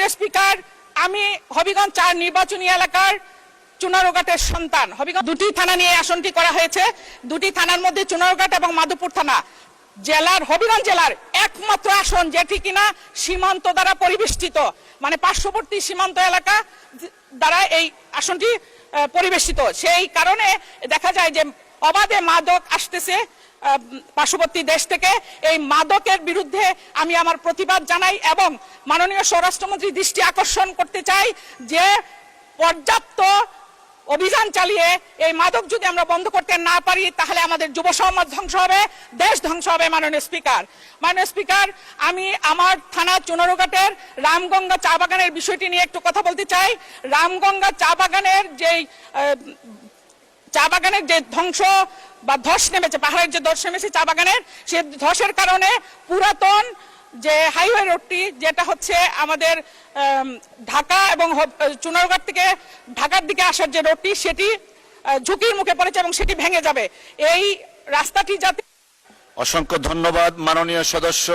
মাননীয় স্পিকার, আমি হবিগঞ্জ ৪ নির্বাচনী এলাকার চুনারুঘাটের সন্তান। হবিগঞ্জ ২টি থানা নিয়ে আসনটি করা হয়েছে। ২টি থানার মধ্যে চুনারুঘাট এবং মাধবপুর থানা হবিগঞ্জ জেলার একমাত্র আসন যেটি কিনা সীমান্ত দ্বারা পরিবেষ্টিত, মানে পার্শ্ববর্তী সীমান্ত এলাকা দ্বারা এই আসনটি পরিবেষ্টিত। সেই কারণে দেখা যায় যে অবাধে মাদক আসতেছে পার্শ্ববর্তী দেশ থেকে। এই মাদকের বিরুদ্ধে আমি আমার প্রতিবাদ জানাই এবং মাননীয় স্বরাষ্ট্রমন্ত্রী দৃষ্টি আকর্ষণ করতে চাই যে পর্যাপ্ত অভিযান চালিয়ে এই মাদক যদি আমরা বন্ধ করতে না পারি তাহলে আমাদের যুব সমাজ ধ্বংস হবে, দেশ ধ্বংস হবে। মাননীয় স্পিকার, আমি আমার থানা চুনারুঘাটের রামগঙ্গা চা বাগানের বিষয়টি নিয়ে একটু কথা বলতে চাই। রামগঙ্গা চা বাগানের যে ধ্বংস বা ধস নেমেছে, পাহাড়ের যে ধস নেমেছে চা বাগানের, সে ধসের কারণে পুরাতন যে হাইওয়ে রোডটি, যেটা হচ্ছে আমাদের ঢাকা এবং চুনারুঘাট থেকে ঢাকার দিকে আসার যে রোডটি, সেটি ঝুঁকির মুখে পড়েছে এবং সেটি ভেঙে যাবে। এই রাস্তাটি যাতে। অসংখ্য ধন্যবাদ মাননীয় সদস্য।